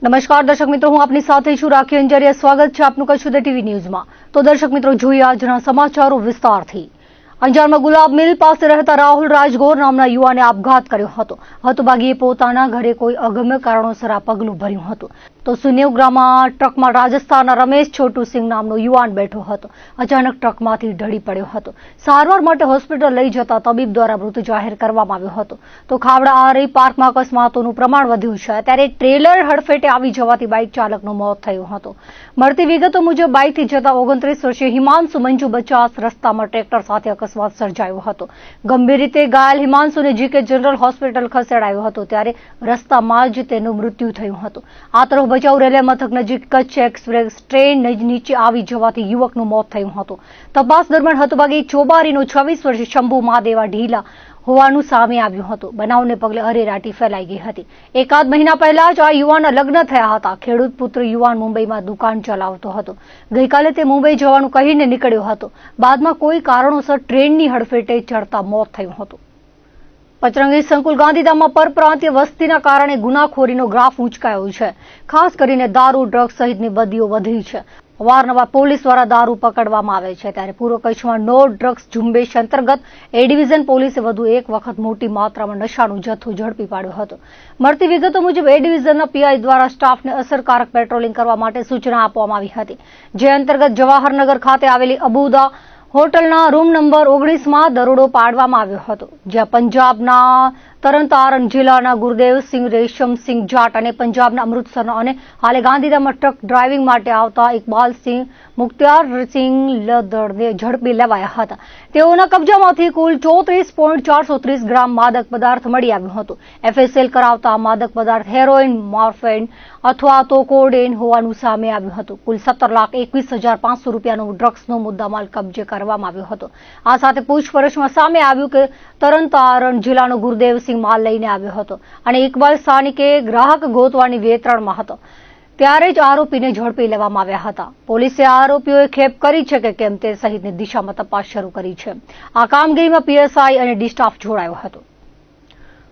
નમસ્કાર દર્શક મિત્રો, હું આપની સાથે છું રાખી અંજારિયા. સ્વાગત છે આપનું કચ્છ ટીવી ન્યૂઝમાં. તો દર્શક મિત્રો, જોઈએ આજના સમાચારો વિસ્તારથી. અંજારમાં ગુલાબ મિલ પાસે રહેતા રાહુલ રાજગોર નામના યુવાને આપઘાત કર્યો હતો. હતભાગીએ પોતાના ઘરે કોઈ અગમ્ય કારણોસર આ પગલું ભર્યું હતું. તો સુનેવગ્રામમાં ટ્રકમાં રાજસ્થાનના રમેશ છોટુસિંહ નામનો યુવાન બેઠો હતો. અચાનક ટ્રકમાંથી ઢળી પડ્યો હતો. સારવાર માટે હોસ્પિટલ લઈ જતા તબીબ દ્વારા મૃત જાહેર કરવામાં આવ્યો હતો. તો ખાવડા આરઈ પાર્કમાં અકસ્માતોનું પ્રમાણ વધ્યું છે, ત્યારે ટ્રેલર હડફેટે આવી જવાથી બાઇક ચાલકનું મોત થયું હતું. મળતી વિગતો મુજબ બાઇકથી જતા 29 વર્ષીય હિમાંશુ મંજુ બચાસ રસ્તામાં ટ્રેક્ટર સાથે અકસ્માત સર્જાયો હતો. ગંભીર રીતે ઘાયલ હિમાંશુને જીકે જનરલ હોસ્પિટલ ખસેડાયો હતો, ત્યારે રસ્તામાં જ તેનું મૃત્યુ થયું હતું. આ તરફ ભચાઉ રેલવે મથક નજીક કચ્છ એક્સપ્રેસ ટ્રેન નીચે આવી જવાથી યુવકનું મોત થયું હતું. તપાસ દરમિયાન હતભાગી ચોબારીનો 26 વર્ષીય શંભુ મહાદેવા ઢીલા હોવાનું સામે આવ્યું હતું. બનાવને પગલે અરેરાટી ફેલાઈ ગઈ હતી. એકાદ મહિના પહેલા જ આ યુવાનના લગ્ન થયા હતા. ખેડૂત પુત્ર યુવાન મુંબઈમાં દુકાન ચલાવતો હતો. ગઈકાલે તે મુંબઈ જવાનું કહીને નીકળ્યો હતો. બાદમાં કોઈ કારણોસર ટ્રેનની હડફેટે ચડતા મોત થયું હતું. પચરંગી સંકુલ ગાંધીધામમાં પરપ્રાંતીય વસ્તીના કારણે ગુનાખોરીનો ગ્રાફ ઉંચકાયો છે. ખાસ કરીને દારૂ, ડ્રગ્સ સહિતની બદીઓ વધી છે. અવારનવાર પોલીસ દ્વારા દારૂ પકડવામાં આવે છે, ત્યારે પૂર્વ કચ્છમાં નો ડ્રગ્સ ઝુંબેશ અંતર્ગત એ ડિવિઝન પોલીસે વધુ એક વખત મોટી માત્રામાં નશાનું જથ્થો ઝડપી પાડ્યો હતો. મળતી વિગતો મુજબ એ ડિવિઝનના પીઆઈ દ્વારા સ્ટાફને અસરકારક પેટ્રોલિંગ કરવા માટે સૂચના આપવામાં આવી હતી, જે અંતર્ગત જવાહરનગર ખાતે આવેલી અબુદા હોટલના રૂમ નંબર 19માં દરોડો પાડવામાં આવ્યો હતો, જ્યાં પંજાબના તરણતારણ જિલ્લાના ગુરદેવસિંહ રેશમસિંહ જાટ અને પંજાબના અમૃતસરના અને હાલે ગાંધીધામમાં ટ્રક ડ્રાઇવિંગ માટે આવતા ઇકબાલસિંહ મુખ્તિયારસિંહ લદડને ઝડપી લેવાયા હતા. તેઓના કબજામાંથી કુલ 34.430 ગ્રામ માદક પદાર્થ મળી આવ્યું હતું. એફએસએલ કરાવતા આ માદક પદાર્થ હેરોઇન, મોર્ફિન અથવા તો કોડેન હોવાનું સામે આવ્યું હતું. કુલ 17,21,500 રૂપિયાનો ડ્રગ્સનો મુદ્દામાલ કબજે કરવામાં આવ્યો હતો. આ સાથે પૂછપરછમાં સામે આવ્યું કે તરણતારણ જિલ્લાનો ગુરદેવસિંહ માલ લઈને આવ્યો હતો અને ઇકબાલ સ્થાનિકે ગ્રાહક ગોતવાની વેતરણમાં હતો, ત્યારે જ આરોપીને ઝડપી લેવામાં આવ્યા હતા. પોલીસે આરોપીઓએ ખેપ કરી છે કે કેમ તે સહિતની દિશામાં તપાસ શરૂ કરી છે. આ કામગીરીમાં પીએસઆઈ અને ડી સ્ટાફ જોડાયો હતો.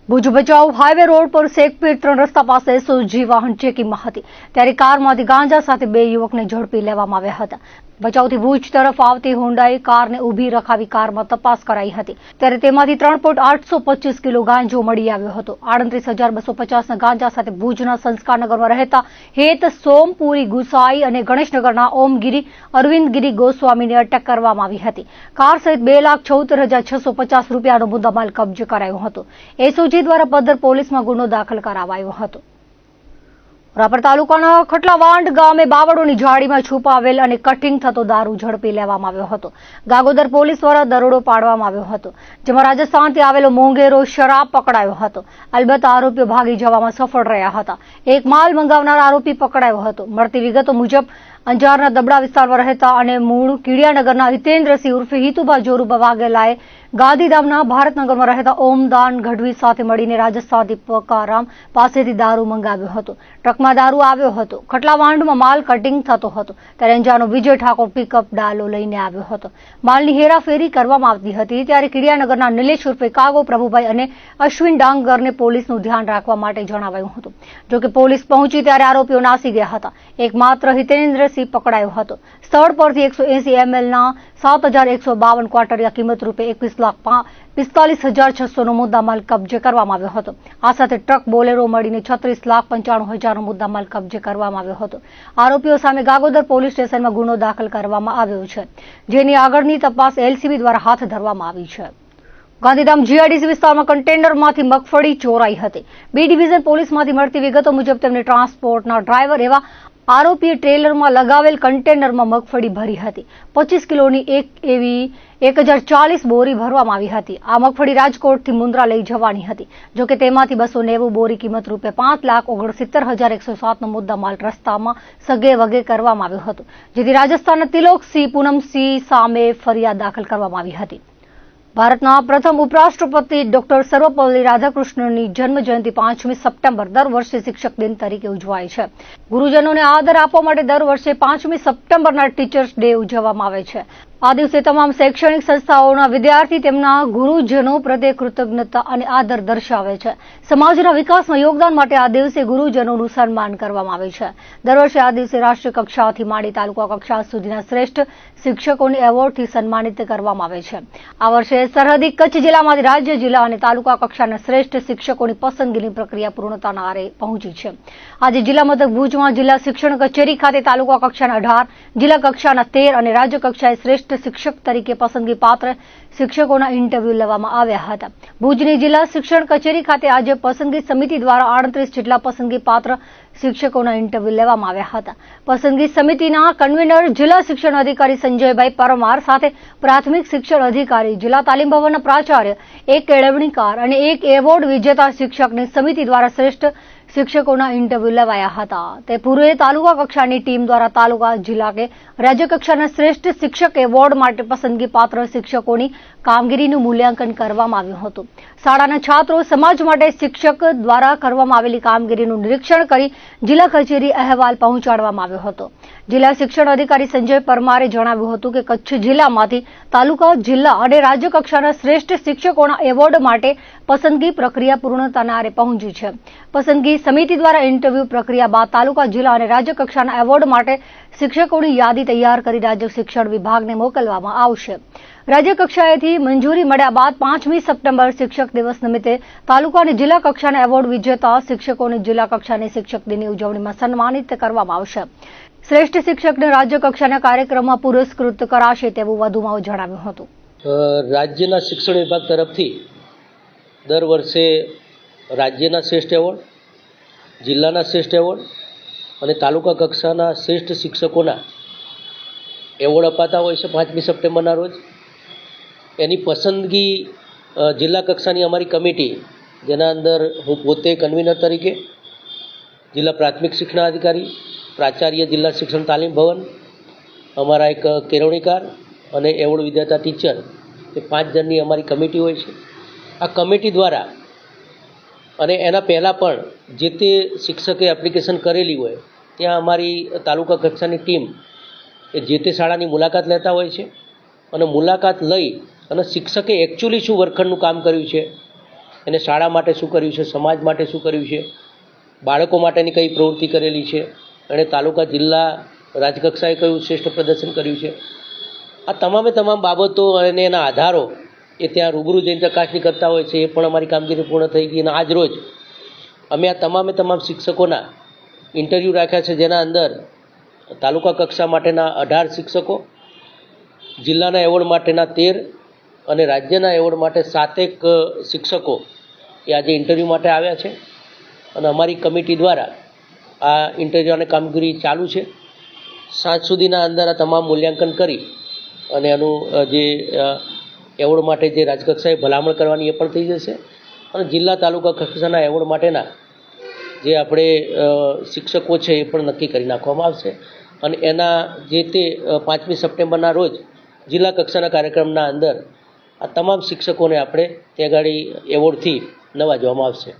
ભુજ ભચાઉ હાઈવે રોડ પર શેખપીર 3 રસ્તા પાસે એસઓજી વાહન ચેકિંગમાં હતી, ત્યારે કારમાંથી ગાંજા સાથે 2 યુવકને ઝડપી લેવામાં આવ્યા હતા. ભચાઉથી ભુજ તરફ આવતી હોન્ડાઈ કારને ઊભી રખાવી કારમાં તપાસ કરાઈ હતી, ત્યારે તેમાંથી 3.825 કિલો ગાંજો મળી આવ્યો હતો. 38,250ના ગાંજા સાથે ભુજના સંસ્કારનગરમાં રહેતા હેત સોમપુરી ગુસાઈ અને ગણેશનગરના ઓમગીરી અરવિંદગીરી ગોસ્વામીને અટક કરવામાં આવી હતી. કાર સહિત 2,74,650 રૂપિયાનો મુદ્દામાલ કબજે કરાયો હતો. એસઓજી દ્વારા પદ્ધર પોલીસમાં ગુનો દાખલ કરાવાયો હતો. રાપર તાલુકાના ખટલાવાંડ ગામે બાવળોની ઝાડીમાં છુપાવેલ અને કટિંગ થતો દારૂ ઝડપી લેવામાં આવ્યો હતો. ગાગોદર પોલીસ દ્વારા દરોડો પાડવામાં આવ્યો હતો, જેમાં રાજસ્થાનથી આવેલો મોંઘેરો શરાબ પકડાયો હતો. અલબત્ત આરોપીઓ ભાગી જવામાં સફળ રહ્યા હતા. એક માલ મંગાવનાર આરોપી પકડાયો હતો. મળતી વિગતો મુજબ અંજારના દબડા વિસ્તારમાં રહેતા અને મૂળ કીડિયાનગરના હિતેન્દ્રસિંહ ઉર્ફે હિતુભા જોરુભા વાઘેલાએ ગાંધીધામના ભારતનગરમાં રહેતા ઓમદાન ગઢવી સાથે મળીને રાજસ્થાનથી પકારામ પાસેથી દારૂ મંગાવ્યો હતો. ટ્રકમાં દારૂ આવ્યો હતો. ખટલાવાંડમાં માલ કટિંગ થતો હતો, ત્યારે અંજારનો વિજય ઠાકોર પિકઅપ ડાલો લઈને આવ્યો હતો. માલની હેરાફેરી કરવામાં આવતી હતી, ત્યારે કીડિયાનગરના નિલેશ ઉર્ફે કાગો પ્રભુભાઈ અને અશ્વિન ડાંગરને પોલીસનું ધ્યાન રાખવા માટે જણાવાયું હતું. જોકે પોલીસ પહોંચી ત્યારે આરોપીઓ નાસી ગયા હતા. એકમાત્ર હિતેન્દ્રસિંહ પકડાયો હતો. સ્થળ પરથી 180 mlના 7,152 ક્વાર્ટરિયા કિંમત રૂપે 21,45,600નો મુદ્દામાલ કબજે કરવામાં આવ્યો હતો. આ સાથે ટ્રક બોલેરો મળીને 36,95,000નો મુદ્દામાલ કબજે કરવામાં આવ્યો હતો. આરોપીઓ સામે ગાગોદર પોલીસ સ્ટેશનમાં ગુનો દાખલ કરવામાં આવ્યો છે, જેની આગળની તપાસ એલસીબી દ્વારા હાથ ધરવામાં આવી છે. ગાંધીધામ જીઆઈડીસી વિસ્તારમાં કન્ટેનરમાંથી મગફળી ચોરાઈ હતી. બી ડિવિઝન પોલીસમાંથી મળતી વિગતો મુજબ તેમને ટ્રાન્સપોર્ટના ડ્રાઈવર એવા આરોપીએ ટ્રેલરમાં લગાવેલ કન્ટેનરમાં મગફળી ભરી હતી. 25 કિલોની એક એવી 1,040 બોરી ભરવામાં આવી હતી. આ મગફળી રાજકોટથી મુન્દ્રા લઈ જવાની હતી. જોકે તેમાંથી 290 બોરી કિંમત રૂપે 5,69,107નો મુદ્દામાલ રસ્તામાં સગે વગે કરવામાં આવ્યો હતો, જેથી રાજસ્થાનના તિલોકસિંહ પૂનમસિંહ સામે ફરિયાદ દાખલ કરવામાં આવી હતી. ભારતના પ્રથમ ઉપરાષ્ટ્રપતિ ડોક્ટર સર્વપલ્લી રાધાકૃષ્ણનની જન્મજયંતિ 5મી સપ્ટેમ્બર દર વર્ષે શિક્ષક દિન તરીકે ઉજવાય છે. ગુરુજનોને આદર આપવા માટે દર વર્ષે 5મી સપ્ટેમ્બરના ટીચર્સ ડે ઉજવવામાં આવે છે. આ દિવસે તમામ શૈક્ષણિક સંસ્થાઓના વિદ્યાર્થી તેમના ગુરુજનો પ્રત્યે કૃતજ્ઞતા અને આદર દર્શાવે છે. સમાજના વિકાસમાં યોગદાન માટે આ દિવસે ગુરુજનોનું સન્માન કરવામાં આવે છે. દર વર્ષે આ દિવસે રાષ્ટ્રીય કક્ષાથી માંડી તાલુકા કક્ષા સુધીના શ્રેષ્ઠ શિક્ષકોને એવોર્ડથી સન્માનિત કરવામાં આવે છે. આ વર્ષે સરહદી કચ્છ જિલ્લામાંથી રાજ્ય, જિલ્લા અને તાલુકા કક્ષાના શ્રેષ્ઠ શિક્ષકોની પસંદગીની પ્રક્રિયા પૂર્ણતાના આરે પહોંચી છે. આજે જિલ્લા મથક ભુજમાં જિલ્લા શિક્ષણ કચેરી ખાતે તાલુકા કક્ષાના 18, જિલ્લા કક્ષાના 13 અને રાજ્ય કક્ષાએ શ્રેષ્ઠ શિક્ષક તરીકે પસંદગી પાત્ર શિક્ષકોના ઇન્ટરવ્યુ લેવામાં આવ્યા હતા. ભુજની જિલ્લા શિક્ષણ કચેરી ખાતે આજે પસંદગી સમિતિ દ્વારા 38 જેટલા પસંદગી પાત્ર શિક્ષકોના ઇન્ટરવ્યુ લેવામાં આવ્યા હતા. પસંદગી સમિતિના કન્વીનર જિલ્લા શિક્ષણ અધિકારી સંજયભાઈ પરમાર સાથે પ્રાથમિક શિક્ષણ અધિકારી, જિલ્લા તાલીમ ભવનના પ્રાચાર્ય, એક કેળવણીકાર અને એક એવોર્ડ વિજેતા શિક્ષકની સમિતિ દ્વારા શ્રેષ્ઠ શિક્ષકોના ઇન્ટરવ્યુ લેવાયા હતા. તે પૂર્વે તાલુકા કક્ષાની ટીમ દ્વારા તાલુકા, જિલ્લા કે રાજ્ય કક્ષાના શ્રેષ્ઠ શિક્ષક એવોર્ડ માટે પસંદગી પાત્ર શિક્ષકોની કામગીરીનું મૂલ્યાંકન કરવામાં આવ્યું હતું. શાળાના છાત્રો સમાજ માટે શિક્ષક દ્વારા કરવામાં આવેલી કામગીરીનું નિરીક્ષણ કરી જિલ્લા કચેરી અહેવાલ પહોંચાડવામાં આવ્યો હતો. જિલ્લા શિક્ષણ અધિકારી સંજય પરમારે જણાવ્યું હતું કે કચ્છ જિલ્લામાંથી તાલુકા, જિલ્લા અને રાજ્ય કક્ષાના શ્રેષ્ઠ શિક્ષકોના એવોર્ડ માટે પસંદગી પ્રક્રિયા પૂર્ણતાના આરે પહોંચી છે. પસંદગી સમિતિ દ્વારા ઇન્ટરવ્યુ પ્રક્રિયા બાદ તાલુકા, જિલ્લા અને રાજ્ય કક્ષાના એવોર્ડ માટે શિક્ષકોની યાદી તૈયાર કરી રાજ્ય શિક્ષણ વિભાગને મોકલવામાં આવશે. રાજ્ય કક્ષાએથી મંજૂરી મળ્યા બાદ 5મી સપ્ટેમ્બર શિક્ષક દિવસ નિમિત્તે તાલુકા અને જિલ્લા કક્ષાના એવોર્ડ વિજેતા શિક્ષકોને જિલ્લા કક્ષાની શિક્ષક દિનની ઉજવણીમાં સન્માનિત કરવામાં આવશે. શ્રેષ્ઠ શિક્ષકને રાજ્ય કક્ષાના કાર્યક્રમમાં પુરસ્કૃત કરાશે તેવું વધુમાં જણાવ્યું હતું. રાજ્યના શિક્ષણ વિભાગ તરફથી દર વર્ષે રાજ્યના શ્રેષ્ઠ એવોર્ડ, જિલ્લાના શ્રેષ્ઠ એવોર્ડ અને તાલુકા કક્ષાના શ્રેષ્ઠ શિક્ષકોના એવોર્ડ અપાતા હોય છે 5મી સપ્ટેમ્બરના રોજ. એની પસંદગી જિલ્લા કક્ષાની અમારી કમિટી, જેના અંદર હું પોતે કન્વીનર તરીકે, જિલ્લા પ્રાથમિક શિક્ષણ અધિકારી, પ્રાચાર્ય, જિલ્લા શિક્ષણ તાલીમ ભવન, અમારા એક કેળવણીકાર અને એવોર્ડ વિજેતા ટીચર, એ 5 જણની અમારી કમિટી હોય છે. આ કમિટી દ્વારા અને એના પહેલાં પણ જે તે શિક્ષકે એપ્લિકેશન કરેલી હોય ત્યાં અમારી તાલુકા કક્ષાની ટીમ એ જે તે શાળાની મુલાકાત લેતા હોય છે અને મુલાકાત લઈ અને શિક્ષકે એકચ્યુઅલી શું વર્ગખંડનું કામ કર્યું છે, એને શાળા માટે શું કર્યું છે, સમાજ માટે શું કર્યું છે, બાળકો માટેની કઈ પ્રવૃત્તિ કરેલી છે, એણે તાલુકા, જિલ્લા, રાજકક્ષાએ કયું શ્રેષ્ઠ પ્રદર્શન કર્યું છે, આ તમામ બાબતો અને એના આધારો એ ત્યાં રૂબરૂ જઈને ચકાસણી કરતા હોય છે. એ પણ અમારી કામગીરી પૂર્ણ થઈ ગઈ અને આજ રોજ અમે આ તમામ શિક્ષકોના ઇન્ટરવ્યૂ રાખ્યા છે, જેના અંદર તાલુકા કક્ષા માટેના 18 શિક્ષકો, જિલ્લાના એવોર્ડ માટેના 13 અને રાજ્યના એવોર્ડ માટે 7 શિક્ષકો એ આજે ઇન્ટરવ્યૂ માટે આવ્યા છે. અને અમારી કમિટી દ્વારા આ ઇન્ટરવ્યૂ અને કામગીરી ચાલુ છે. સાંજ સુધીના અંદર આ તમામ મૂલ્યાંકન કરી અને એનું જે એવોર્ડ માટે જે રાજકક્ષાએ ભલામણ કરવાની એ પણ થઈ જશે અને જિલ્લા, તાલુકા કક્ષાના એવોર્ડ માટેના જે આપણે શિક્ષકો છે એ પણ નક્કી કરી નાખવામાં આવશે અને એના જે તે 5મી સપ્ટેમ્બરના રોજ જિલ્લા કક્ષાના કાર્યક્રમના અંદર આ તમામ શિક્ષકોને આપણે ત્યાં આગળ એવોર્ડથી નવાજવામાં આવશે.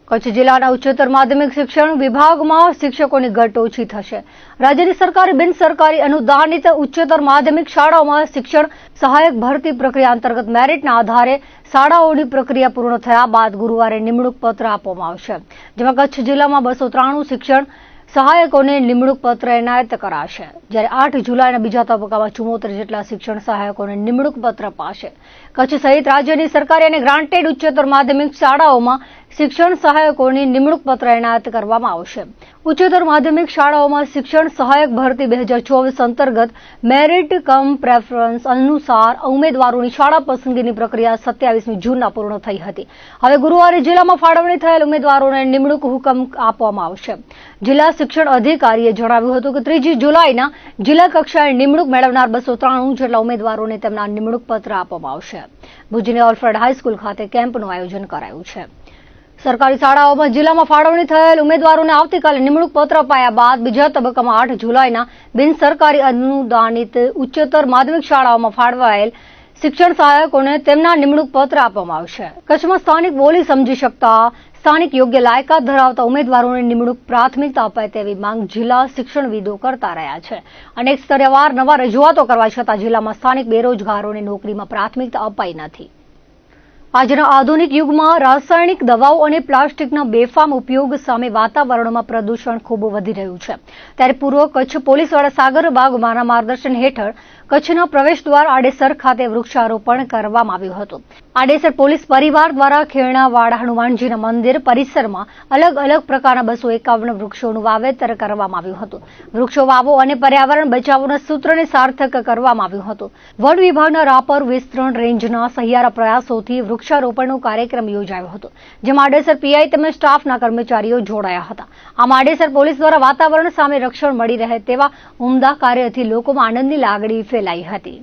કચ્છ જિલ્લાના ઉચ્ચતર માધ્યમિક શિક્ષણ વિભાગમાં શિક્ષકોની ઘટ ઓછી થશે. રાજ્યની સરકારી, બિન સરકારી અનુદાનિત ઉચ્ચતર માધ્યમિક શાળાઓમાં શિક્ષણ સહાયક ભરતી પ્રક્રિયા અંતર્ગત મેરિટના આધારે શાળાઓની પ્રક્રિયા પૂર્ણ થયા બાદ ગુરુવારે નિમણૂક પત્ર આપવામાં આવશે. જેમાં કચ્છ જિલ્લામાં 293 શિક્ષણ સહાયકોને નિમણૂક પત્ર એનાયત કરાશે, જ્યારે 8 જુલાઈના બીજા તબક્કામાં 74 જેટલા શિક્ષણ સહાયકોને નિમણૂક પત્ર અપાશે. કચ્છ સહિત રાજ્યની સરકારી અને ગ્રાન્ટેડ ઉચ્ચતર માધ્યમિક શાળાઓમાં શિક્ષણ સહાયકોની નિમણૂક પત્ર એનાયત કરવામાં આવશે. ઉચ્ચતર માધ્યમિક શાળાઓમાં શિક્ષણ સહાયક ભરતી 2024 અંતર્ગત મેરિટ કમ પ્રેફરન્સ અનુસાર ઉમેદવારોની શાળા પસંદગીની પ્રક્રિયા 27મી જૂનના પૂર્ણ થઈ હતી. હવે ગુરુવારે જિલ્લામાં ફાળવણી થયેલ ઉમેદવારોને નિમણૂક હુકમ આપવામાં આવશે. જિલ્લા શિક્ષણ અધિકારીએ જણાવ્યું હતું કે 3 જુલાઈના જિલ્લા કક્ષાએ નિમણૂક મેળવનાર 293 જેટલા ઉમેદવારોને તેમના નિમણૂક પત્ર આપવામાં આવશે. ભુજની ઓલ્ફ્રેડ હાઈસ્કૂલ ખાતે કેમ્પનું આયોજન કરાયું છે. સરકારી શાળાઓમાં જિલ્લામાં ફાળવણી થયેલ ઉમેદવારોને આવતીકાલે નિમણૂક પત્ર અપાયા બાદ બીજા તબક્કામાં 8 જુલાઈના બિન સરકારી અનુદાનિત ઉચ્ચતર માધ્યમિક શાળાઓમાં ફાળવાયેલ શિક્ષણ સહાયકોને તેમના નિમણૂક પત્ર આપવામાં આવશે. કચ્છમાં સ્થાનિક બોલી સમજી શકતા સ્થાનિક યોગ્ય લાયકાત ધરાવતા ઉમેદવારોને નિમણૂક પ્રાથમિકતા અપાય તેવી માંગ જિલ્લા શિક્ષણવિદો કરતા રહ્યા છે. અનેક સ્તરે અવારનવાર રજૂઆતો કરવા છતાં જિલ્લામાં સ્થાનિક બેરોજગારોને નોકરીમાં પ્રાથમિકતા અપાઈ નથી. આજના આધુનિક યુગમાં રાસાયણિક દવાઓ અને પ્લાસ્ટિકના બેફામ ઉપયોગ સામે વાતાવરણમાં પ્રદૂષણ ખૂબ વધી રહ્યું છે. ત્યારે પૂર્વ કચ્છ પોલીસ વડા સાગર બાગમાના માર્ગદર્શન હેઠળ કચ્છના પ્રવેશ દ્વાર આડેસર ખાતે વૃક્ષારોપણ કરવામાં આવ્યું હતું. આડેસર પોલીસ પરિવાર દ્વારા ખેરણાવાડા હનુમાનજીના મંદિર પરિસરમાં અલગ અલગ પ્રકારના 251 વૃક્ષોનું વાવેતર કરવામાં આવ્યું હતું. વૃક્ષો વાવો અને પર્યાવરણ બચાવોના સૂત્રને સાર્થક કરવામાં આવ્યું હતું. વન વિભાગના રાપર વિસ્તરણ રેન્જના સહિયારા પ્રયાસોથી વૃક્ષારોપણનો કાર્યક્રમ યોજાયો હતો, જેમાં આડેસર પીઆઈ તેમજ સ્ટાફના કર્મચારીઓ જોડાયા હતા. આમ આડેસર પોલીસ દ્વારા વાતાવરણ સામે રક્ષણ મળી રહે તેવા ઉમદા કાર્યથી લોકોમાં આનંદની લાગણી ફેલાઈ હતી.